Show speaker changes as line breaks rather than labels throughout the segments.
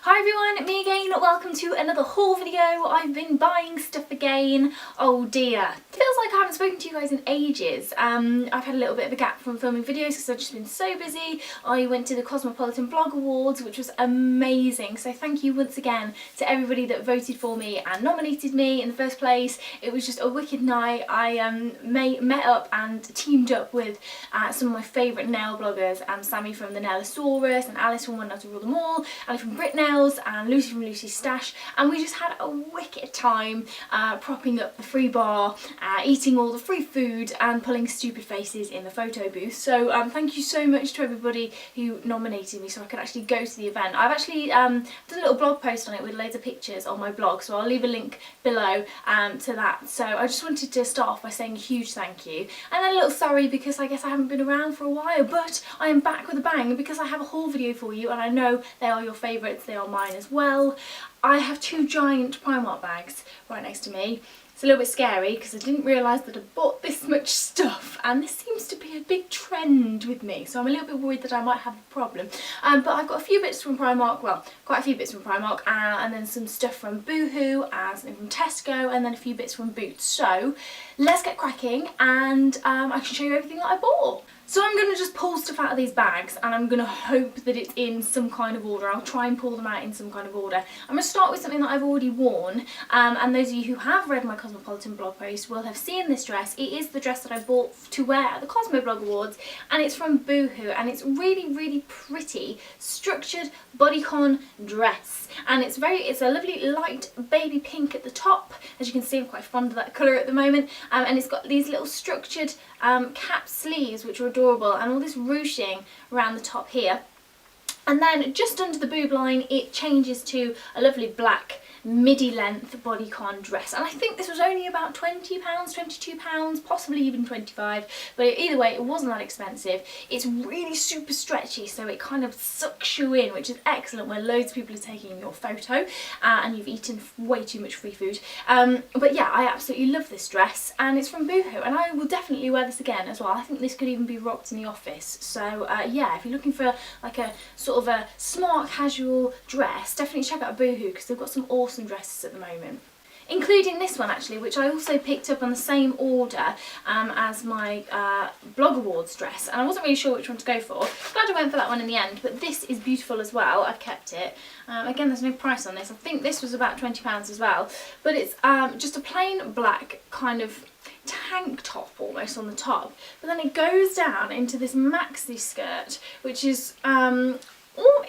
Hi everyone, me again. Welcome to another haul video. I've been buying stuff again. Oh dear. It feels like I haven't spoken to you guys in ages. I've had a little bit of a gap from filming videos because I've just been so busy. I went to the Cosmopolitan Blog Awards, which was amazing. So thank you once again to everybody that voted for me and nominated me in the first place. It was just a wicked night. I met up and teamed up with some of my favourite nail bloggers, Sammy from the Nailosaurus and Alice from One Night to Rule Them All, Ali from Brit Nails and Lucy from Lucy's Stash, and we just had a wicked time propping up the free bar, eating all the free food and pulling stupid faces in the photo booth. So thank you so much to everybody who nominated me so I could actually go to the event. I've actually done a little blog post on it with loads of pictures on my blog, so I'll leave a link below to that. So I just wanted to start off by saying a huge thank you and then a little sorry because I guess I haven't been around for a while, but I am back with a bang because I have a haul video for you and I know they are your favourites, they are mine as well. I have two giant Primark bags right next to me. It's a little bit scary because I didn't realise that I bought this much stuff and this seems to be a big trend with me, so I'm a little bit worried that I might have a problem. But I've got a few bits from Primark, well quite a few bits from Primark, and then some stuff from Boohoo, something from Tesco, and then a few bits from Boots. So let's get cracking and I can show you everything that I bought. So I'm going to just pull stuff out of these bags and I'm going to hope that it's in some kind of order. I'll try and pull them out in some kind of order. I'm going to start with something that I've already worn, and those of you who have read my Cosmopolitan blog post will have seen this dress. It is the dress that I bought to wear at the Cosmo Blog Awards, and it's from Boohoo, and it's really pretty structured bodycon dress, and it's a lovely light baby pink at the top. As you can see, I'm quite fond of that colour at the moment, and it's got these little structured cap sleeves which are adorable, and all this ruching around the top here, and then just under the boob line it changes to a lovely black midi length bodycon dress, and I think this was only about £20, £22, possibly even 25, but either way it wasn't that expensive. It's really super stretchy, so it kind of sucks you in, which is excellent when loads of people are taking your photo and you've eaten way too much free food. But yeah, I absolutely love this dress, and it's from Boohoo, and I will definitely wear this again as well. I think this could even be rocked in the office. So yeah, if you're looking for like a sort of a smart casual dress, definitely check out Boohoo because they've got some awesome dresses at the moment, including this one actually, which I also picked up on the same order as my Blog Awards dress, and I wasn't really sure which one to go for. Glad I went for that one in the end, but this is beautiful as well. I've kept it. Again, there's no price on this. I think this was about £20 as well, but it's just a plain black kind of tank top almost on the top, but then it goes down into this maxi skirt, which is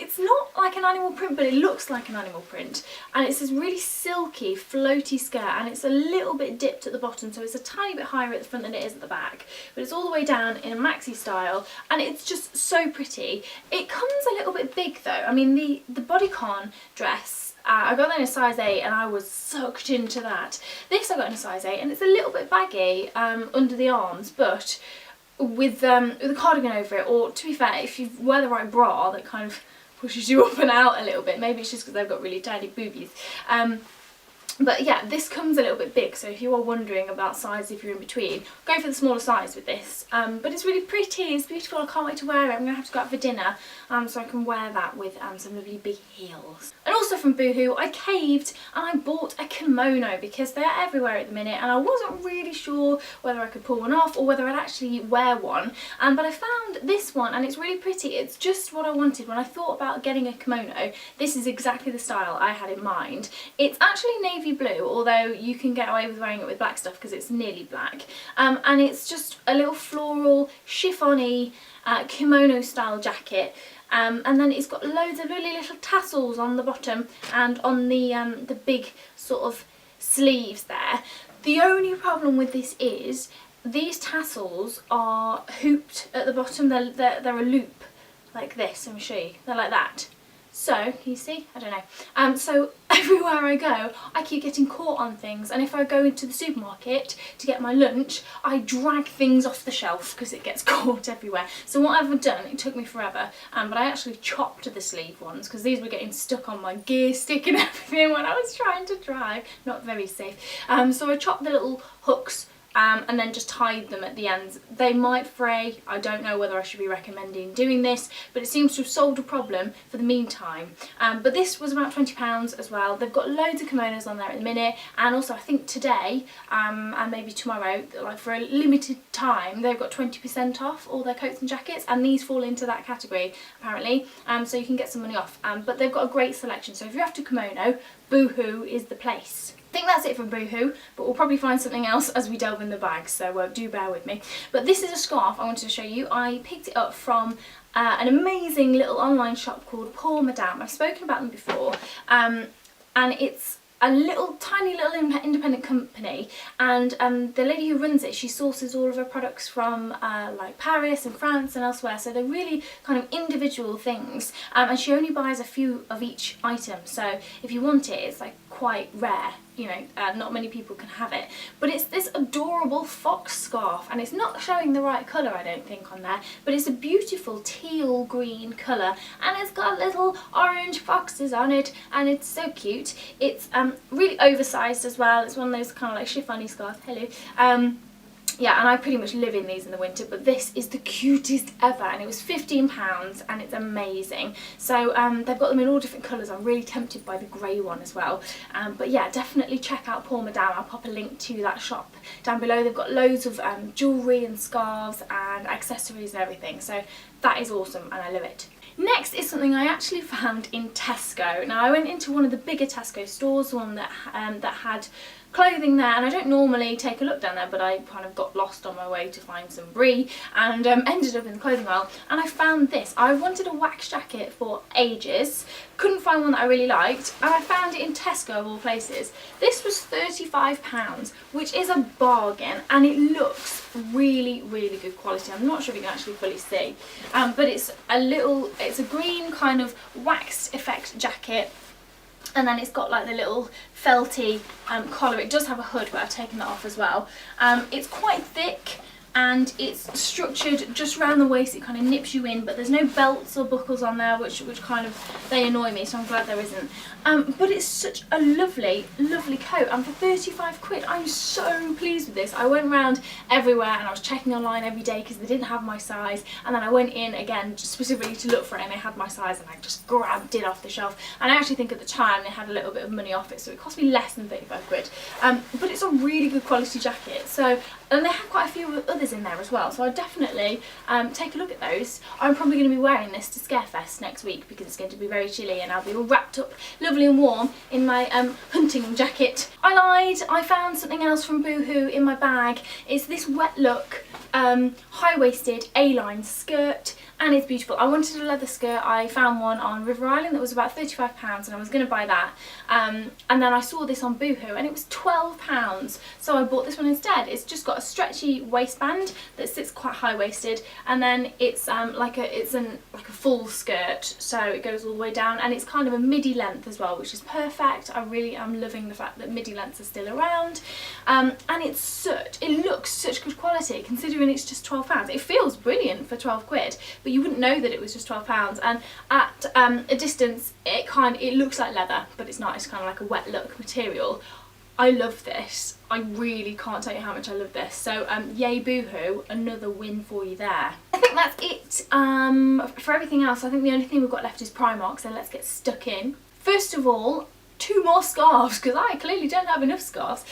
it's not like an animal print, but it looks like an animal print, and it's this really silky floaty skirt, and it's a little bit dipped at the bottom, so it's a tiny bit higher at the front than it is at the back, but it's all the way down in a maxi style, and it's just so pretty. It comes a little bit big though. I mean, the bodycon dress, I got that in a size 8 and I was sucked into that. This I got in a size 8 and it's a little bit baggy under the arms, but with a cardigan over it, or to be fair, if you wear the right bra that kind of pushes you up and out a little bit, maybe it's just because I've got really tiny boobies. But yeah, this comes a little bit big, so if you are wondering about size, if you're in between, go for the smaller size with this. But it's really pretty, it's beautiful, I can't wait to wear it. I'm going to have to go out for dinner so I can wear that with some lovely big heels. And also from Boohoo, I caved and I bought a kimono because they're everywhere at the minute, and I wasn't really sure whether I could pull one off or whether I'd actually wear one. But I found this one and it's really pretty. It's just what I wanted when I thought about getting a kimono. This is exactly the style I had in mind. It's actually navy blue, although you can get away with wearing it with black stuff because it's nearly black, and it's just a little floral chiffon-y kimono style jacket, and then it's got loads of really little tassels on the bottom and on the big sort of sleeves there. The only problem with this is these tassels are hooped at the bottom. They're a loop like this. Let me show you. They're like that. So, can you see? I don't know. So everywhere I go, I keep getting caught on things, and if I go into the supermarket to get my lunch, I drag things off the shelf because it gets caught everywhere. So what I've done, it took me forever, but I actually chopped the sleeve ones because these were getting stuck on my gear stick and everything when I was trying to drive. Not very safe. So I chopped the little hooks and then just tied them at the ends. They might fray. I don't know whether I should be recommending doing this, but it seems to have solved a problem for the meantime. But this was about £20 as well. They've got loads of kimonos on there at the minute, and also I think today and maybe tomorrow, like for a limited time, they've got 20% off all their coats and jackets, and these fall into that category apparently, so you can get some money off. But they've got a great selection, so if you're after kimono, Boohoo is the place. I think that's it for Boohoo, but we'll probably find something else as we delve in the bag, so do bear with me. But this is a scarf I wanted to show you. I picked it up from an amazing little online shop called Poor Madame. I've spoken about them before, and it's a tiny little independent company, and the lady who runs it, she sources all of her products from like Paris and France and elsewhere, so they're really kind of individual things, and she only buys a few of each item, so if you want it, it's like quite rare, you know, not many people can have it. But it's this adorable fox scarf, and it's not showing the right colour I don't think on there, but it's a beautiful teal green colour, and it's got little orange foxes on it, and it's so cute. It's really oversized as well. It's one of those kind of like chiffony scarves. Hello. Yeah, and I pretty much live in these in the winter, but this is the cutest ever, and it was £15 and it's amazing. So they've got them in all different colours. I'm really tempted by the grey one as well. But yeah, definitely check out Poor Madame. I'll pop a link to that shop down below. They've got loads of jewellery and scarves and accessories and everything, so that is awesome and I love it. Next is something I actually found in Tesco. Now I went into one of the bigger Tesco stores, the one that had clothing there, and I don't normally take a look down there, but I kind of got lost on my way to find some brie and ended up in the clothing aisle, and I found this. I wanted a wax jacket for ages, couldn't find one that I really liked, and I found it in Tesco of all places. This was £35, which is a bargain, and it looks really, really good quality. I'm not sure if you can actually fully see, but it's a green kind of waxed effect jacket, and then it's got like the little felty collar. It does have a hood, but I've taken that off as well. It's quite thick, and it's structured just around the waist. It kind of nips you in, but there's no belts or buckles on there, which kind of, they annoy me, so I'm glad there isn't. But it's such a lovely, lovely coat, and for 35 quid, I'm so pleased with this. I went around everywhere and I was checking online every day because they didn't have my size, and then I went in again just specifically to look for it, and they had my size, and I just grabbed it off the shelf. And I actually think at the time they had a little bit of money off it, so it cost me less than 35 quid. But it's a really good quality jacket, so, and they have quite a few others in there as well, so I'd definitely take a look at those. I'm probably going to be wearing this to Scarefest next week because it's going to be very chilly, and I'll be all wrapped up lovely and warm in my hunting jacket. I lied, I found something else from Boohoo in my bag. It's this wet look high-waisted A-line skirt, and it's beautiful. I wanted a leather skirt. I found one on River Island that was about £35, and I was going to buy that, and then I saw this on Boohoo and it was £12, so I bought this one instead. It's just got a stretchy waistband that sits quite high-waisted, and then it's like a full skirt, so it goes all the way down, and it's kind of a midi length as well, which is perfect. I really am loving the fact that midi lengths are still around, and it looks such good quality considering it's just £12. It feels brilliant for 12 quid, but you wouldn't know that it was just £12, and at a distance it looks like leather, but it's not. It's kind of like a wet look material. I love this. I really can't tell you how much I love this. So yay Boohoo, another win for you there. I think that's it for everything else. I think the only thing we've got left is Primark, so let's get stuck in. First of all, 2 more scarves, because I clearly don't have enough scarves.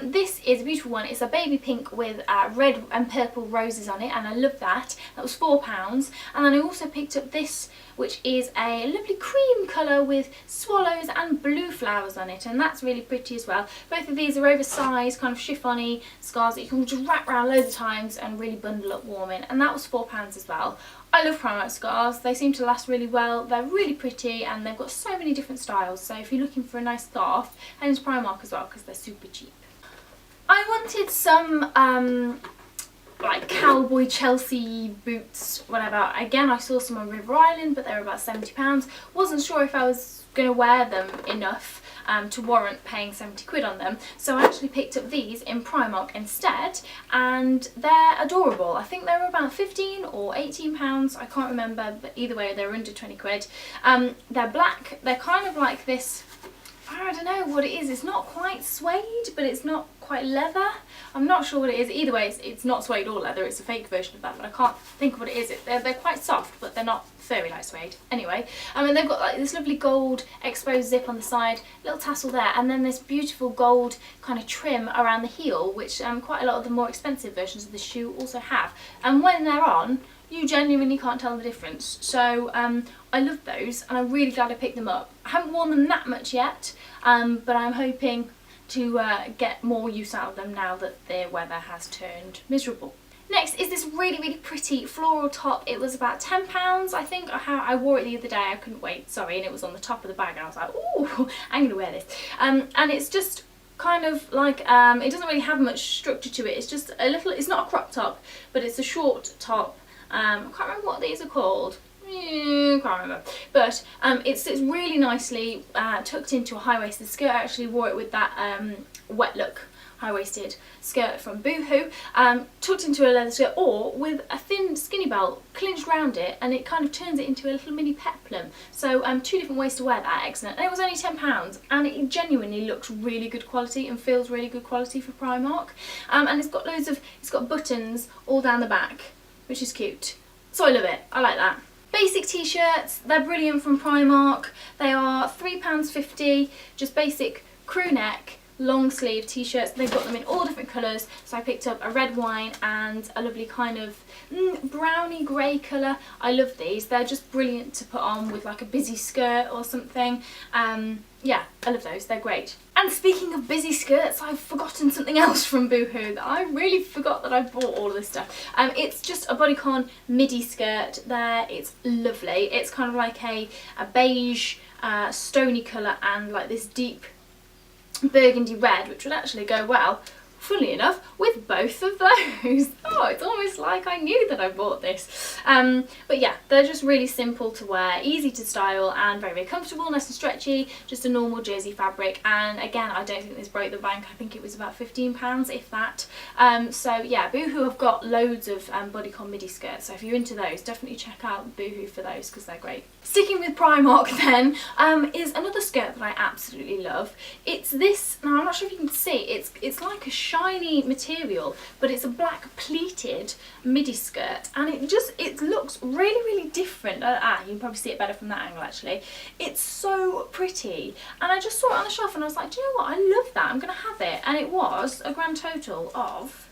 This is a beautiful one. It's a baby pink with red and purple roses on it, and I love that. That was £4. And then I also picked up this, which is a lovely cream colour with swallows and blue flowers on it, and that's really pretty as well. Both of these are oversized kind of chiffony scarves that you can just wrap around loads of times and really bundle up warm in, and that was £4 as well. I love Primark scarves. They seem to last really well. They're really pretty, and they've got so many different styles, so if you're looking for a nice scarf, head into Primark as well because they're super cheap. I wanted some like cowboy Chelsea boots, whatever. Again, I saw some on River Island, but they were about £70. Wasn't sure if I was going to wear them enough to warrant paying 70 quid on them, so I actually picked up these in Primark instead, and they're adorable. I think they were about 15 or 18 pounds, I can't remember, but either way they're under 20 quid. They're black. They're kind of like this, I don't know what it is. It's not quite suede, but it's not quite leather. I'm not sure what it is. Either way, it's not suede or leather. It's a fake version of that, but I can't think of what it is. They're quite soft, but they're not furry like suede. Anyway, and they've got like this lovely gold exposed zip on the side, little tassel there, and then this beautiful gold kind of trim around the heel, which quite a lot of the more expensive versions of the shoe also have. And when they're on, you genuinely can't tell the difference. So I love those, and I'm really glad I picked them up. I haven't worn them that much yet, but I'm hoping to get more use out of them now that the weather has turned miserable. Next is this really, really pretty floral top. It was about £10, I think. I wore it the other day. I couldn't wait, sorry, and it was on the top of the bag, and I was like, ooh, I'm going to wear this. And it's just kind of like, it doesn't really have much structure to it. It's just a little, it's not a crop top, but it's a short top. I can't remember what these are called. Can't remember, but it sits really nicely tucked into a high-waisted skirt. I actually wore it with that wet look high-waisted skirt from Boohoo, tucked into a leather skirt, or with a thin skinny belt clinched round it, and it kind of turns it into a little mini peplum. So two different ways to wear that. Excellent. And it was only £10, and it genuinely looks really good quality and feels really good quality for Primark. And it's got it's got buttons all down the back, which is cute. So I love it. I like that. Basic t-shirts, they're brilliant from Primark. They are £3.50, just basic crew neck, long sleeve t-shirts. They've got them in all different colours, so I picked up a red wine and a lovely kind of browny grey colour. I love these. They're just brilliant to put on with like a busy skirt or something. Yeah, I love those. They're great. And speaking of busy skirts, I've forgotten something else from Boohoo that I really forgot that I bought all of this stuff. It's just a bodycon midi skirt there. It's lovely. It's kind of like a beige, stony colour and like this deep burgundy red, which would actually go well, funnily enough, with both of those. Oh, it's almost like I knew that I bought this. But yeah, they're just really simple to wear, easy to style, and very, very comfortable, nice and stretchy, just a normal jersey fabric. And again, I don't think this broke the bank. I think it was about £15, if that. So yeah, Boohoo have got loads of bodycon midi skirts, so if you're into those, definitely check out Boohoo for those, because they're great. Sticking with Primark then, is another skirt that I absolutely love. It's this, now I'm not sure if you can see, it's like a shiny material, but it's a black pleated midi skirt, and it looks really, really different. You can probably see it better from that angle actually. It's so pretty, and I just saw it on the shelf and I was like, do you know what, I love that, I'm gonna have it. And it was a grand total of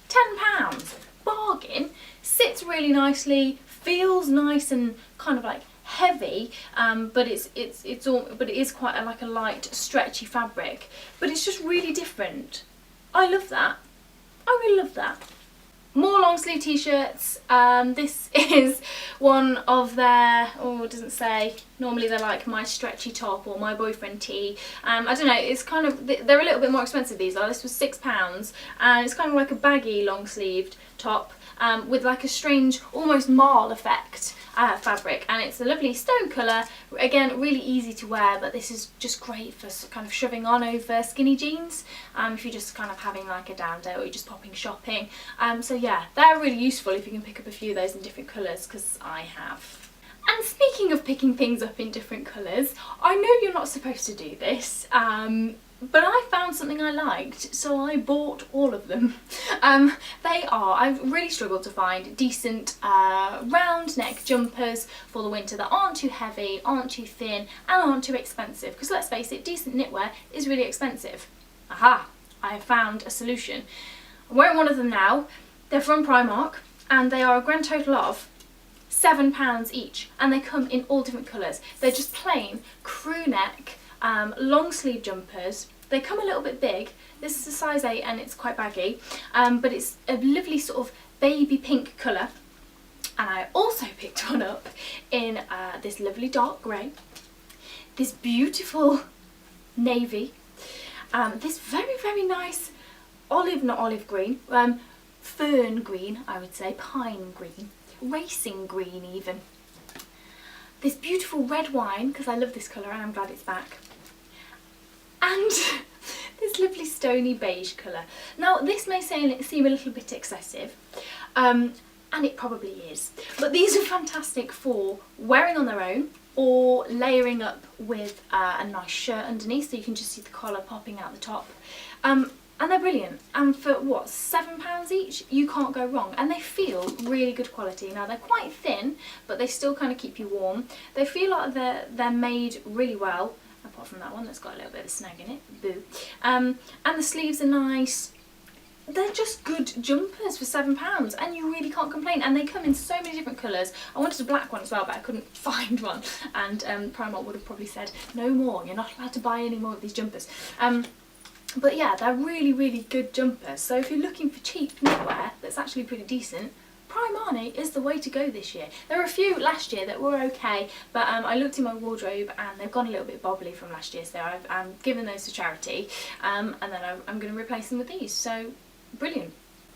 £10. Bargain. Sits really nicely, feels nice and kind of like heavy, but it is quite like a light stretchy fabric, but it's just really different. I love that. I really love that. More long sleeve t-shirts. This is one of their, oh, it doesn't say, normally they're like my stretchy top or my boyfriend tee. I don't know, it's kind of, they're a little bit more expensive, these are. This was £6, and it's kind of like a baggy long sleeved top with like a strange, almost marl effect fabric, and it's a lovely stone colour. Again, really easy to wear, but this is just great for kind of shoving on over skinny jeans, if you're just kind of having like a down day or you're just popping shopping. So yeah, they're really useful if you can pick up a few of those in different colours, because I have. And speaking of picking things up in different colours, I know you're not supposed to do this, but I found something I liked, so I bought all of them. I've really struggled to find decent round neck jumpers for the winter that aren't too heavy, aren't too thin, and aren't too expensive, because let's face it, decent knitwear is really expensive. Aha! I have found a solution. I'm wearing one of them now. They're from Primark, and they are a grand total of £7 each, and they come in all different colours. They're just plain crew neck long sleeve jumpers. They come a little bit big. This is a size 8 and it's quite baggy, but it's a lovely sort of baby pink colour. And I also picked one up in this lovely dark grey, this beautiful navy, this very, very nice not olive green, fern green, I would say, pine green, racing green even, this beautiful red wine, because I love this colour and I'm glad it's back, and this lovely stony beige colour. Now this may seem a little bit excessive, and it probably is, but these are fantastic for wearing on their own or layering up with a nice shirt underneath, so you can just see the collar popping out the top. And they're brilliant, and for what, £7 each, you can't go wrong, and they feel really good quality. Now they're quite thin, but they still kind of keep you warm. They feel like they're made really well, apart from that one that's got a little bit of a snag in it, boo. And the sleeves are nice. They're just good jumpers for £7, and you really can't complain. And they come in so many different colours. I wanted a black one as well, but I couldn't find one, and Primark would have probably said, no more, you're not allowed to buy any more of these jumpers. But yeah, they're really, really good jumpers. So if you're looking for cheap knitwear that's actually pretty decent, Primark is the way to go this year. There were a few last year that were okay, but I looked in my wardrobe and they've gone a little bit bobbly from last year, so I've given those to charity, and then I'm going to replace them with these. So brilliant.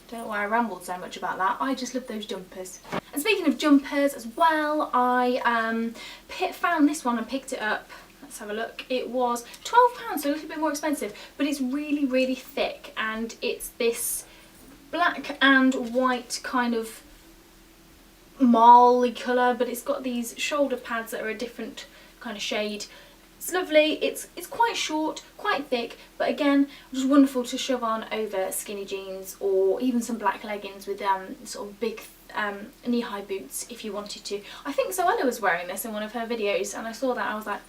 Don't know why I rambled so much about that. I just love those jumpers. And speaking of jumpers as well, I found this one and picked it up. Let's have a look. It was £12, so a little bit more expensive, but it's really, really thick, and it's this black and white kind of marley colour, but it's got these shoulder pads that are a different kind of shade. It's lovely. It's quite short, quite thick, but again, just wonderful to shove on over skinny jeans or even some black leggings with sort of big knee-high boots if you wanted to. I think Zoella was wearing this in one of her videos, and I saw that, I was like,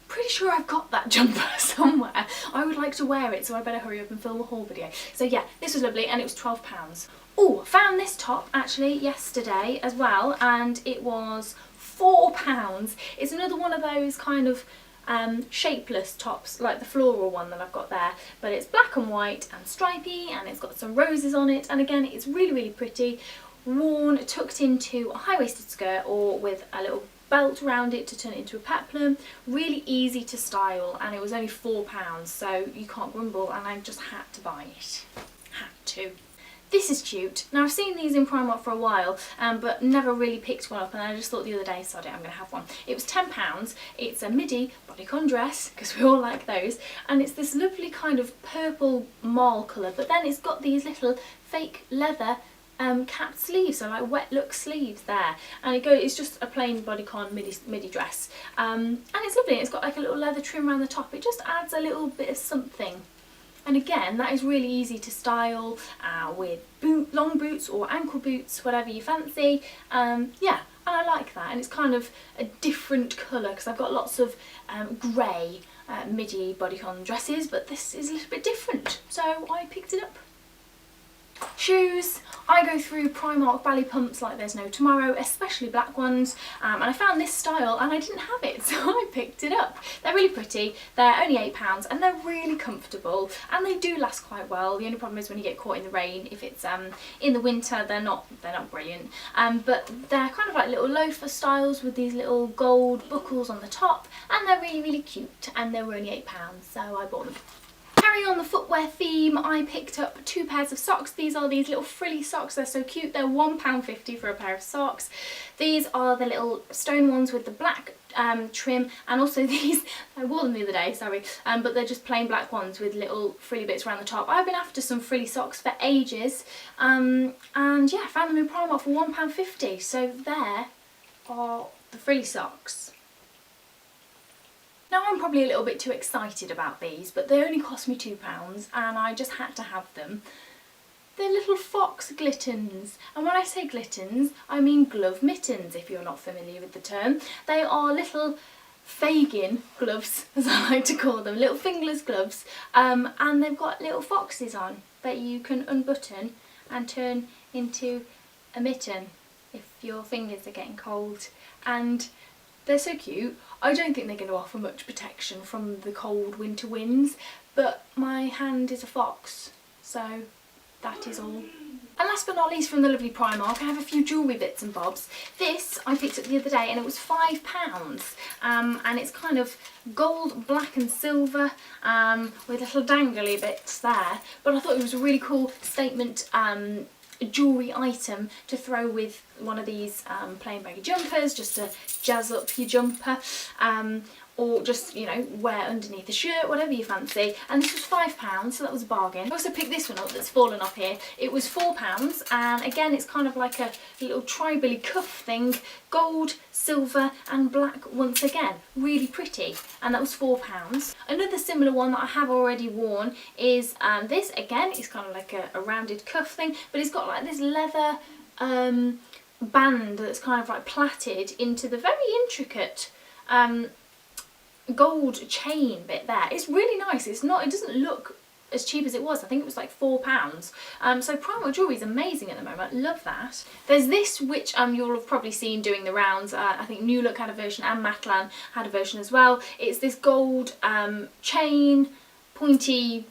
pretty sure I've got that jumper somewhere. I would like to wear it, so I better hurry up and film a haul video. So yeah, this was lovely, and it was £12. Oh, found this top actually yesterday as well, and it was £4. It's another one of those kind of shapeless tops, like the floral one that I've got there, but it's black and white and stripy, and it's got some roses on it, and again, it's really, really pretty. Worn, tucked into a high-waisted skirt or with a little belt around it to turn it into a peplum. Really easy to style, and it was only £4, so you can't grumble, and I just had to buy it. Had to. This is cute. Now I've seen these in Primark for a while, but never really picked one up, and I just thought the other day, sod it, I'm going to have one. It was £10. It's a midi bodycon dress, because we all like those, and it's this lovely kind of purple marl colour, but then it's got these little fake leather capped sleeves, so like wet look sleeves there, and it's just a plain bodycon midi dress, and it's lovely. It's got like a little leather trim around the top. It just adds a little bit of something, and again, that is really easy to style with long boots or ankle boots, whatever you fancy. Yeah, and I like that, and it's kind of a different colour, because I've got lots of grey midi bodycon dresses, but this is a little bit different, so I picked it up. Shoes. I go through Primark Ballet pumps like there's no tomorrow, especially black ones, and I found this style and I didn't have it, so I picked it up. They're really pretty, they're only £8, and they're really comfortable, and they do last quite well. The only problem is when you get caught in the rain. If it's in the winter, they're not brilliant, but they're kind of like little loafer styles with these little gold buckles on the top, and they're really, really cute, and they were only £8, so I bought them. Carrying on the footwear theme, I picked up 2 pairs of socks. These are these little frilly socks. They're so cute. They're £1.50 for a pair of socks. These are the little stone ones with the black trim, and also these, I wore them the other day, sorry, but they're just plain black ones with little frilly bits around the top. I've been after some frilly socks for ages, and yeah, found them in Primark for £1.50. So there are the frilly socks. Now I'm probably a little bit too excited about these, but they only cost me £2, and I just had to have them. They're little fox glittens, and when I say glittens, I mean glove mittens, if you're not familiar with the term. They are little Fagin gloves, as I like to call them, little fingerless gloves, and they've got little foxes on that you can unbutton and turn into a mitten if your fingers are getting cold, and they're so cute. I don't think they're going to offer much protection from the cold winter winds, but my hand is a fox, so that is all. And last but not least, from the lovely Primark, I have a few jewellery bits and bobs. This I picked up the other day, and it was £5, and it's kind of gold, black and silver, with little dangly bits there, but I thought it was a really cool statement jewellery item to throw with one of these plain baggy jumpers, just to jazz up your jumper, or just, you know, wear underneath the shirt, whatever you fancy. And this was £5, so that was a bargain. I also picked this one up that's fallen off here. It was £4, and again, it's kind of like a little tribally cuff thing, gold, silver and black once again. Really pretty, and that was £4. Another similar one that I have already worn is this. Again, it's kind of like a rounded cuff thing, but it's got like this leather band that's kind of like plaited into the very intricate gold chain bit there. It's really nice. It doesn't look as cheap as it was. I think it was like £4. So Primark Jewellery is amazing at the moment. Love that. There's this, which you'll have probably seen doing the rounds. I think New Look had a version and Matalan had a version as well. It's this gold chain, pointy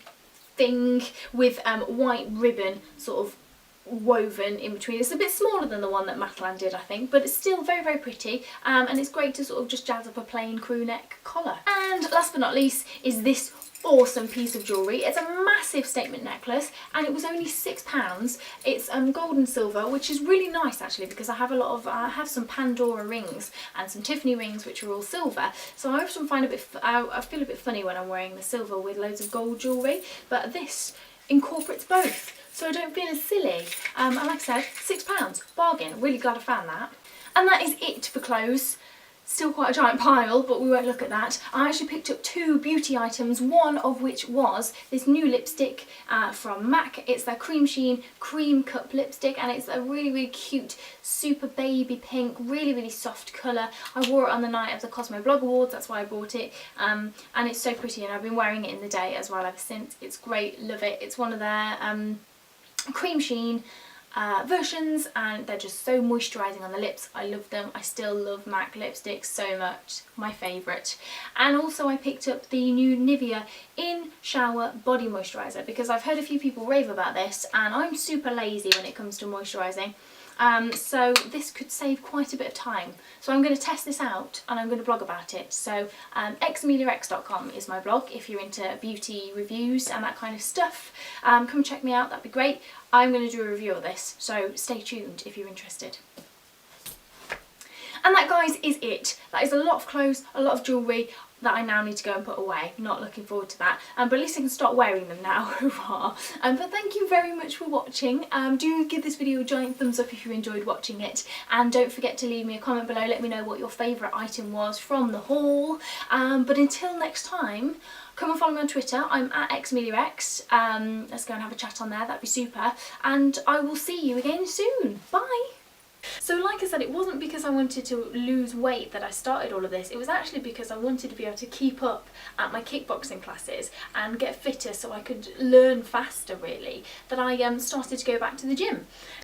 thing with white ribbon sort of woven in between. It's a bit smaller than the one that Matalan did, I think, but it's still very, very pretty, and it's great to sort of just jazz up a plain crew neck collar. And last but not least is this awesome piece of jewellery. It's a massive statement necklace, and it was only £6. It's gold and silver, which is really nice actually, because I have some Pandora rings and some Tiffany rings which are all silver, so I often find I feel a bit funny when I'm wearing the silver with loads of gold jewellery, but this incorporates both, so I don't feel as silly. And like I said, £6, bargain. Really glad I found that. And that is it for clothes. Still quite a giant pile, but we won't look at that. I actually picked up 2 beauty items, one of which was this new lipstick from MAC. It's their Cream Sheen Cream Cup lipstick, and it's a really, really cute, super baby pink, really, really soft colour. I wore it on the night of the Cosmo Blog Awards, that's why I bought it, and it's so pretty, and I've been wearing it in the day as well ever since. It's great, love it. It's one of their Cream Sheen versions, and they're just so moisturising on the lips. I love them. I still love MAC lipsticks so much. My favourite. And also I picked up the new Nivea In Shower Body Moisturiser, because I've heard a few people rave about this, and I'm super lazy when it comes to moisturising. So this could save quite a bit of time. So I'm going to test this out and I'm going to blog about it. So xameliax.com is my blog if you're into beauty reviews and that kind of stuff. Come check me out, that'd be great. I'm going to do a review of this, so stay tuned if you're interested. And that, guys, is it. That is a lot of clothes, a lot of jewellery that I now need to go and put away. Not looking forward to that, but at least I can start wearing them now. Hurrah. But thank you very much for watching. Do give this video a giant thumbs up if you enjoyed watching it, and don't forget to leave me a comment below. Let me know what your favourite item was from the haul. But until next time, come and follow me on Twitter. I'm at xameliax. Let's go and have a chat on there. That'd be super. And I will see you again soon. Bye. So like I said, it wasn't because I wanted to lose weight that I started all of this. It was actually because I wanted to be able to keep up at my kickboxing classes and get fitter so I could learn faster, really, that I started to go back to the gym.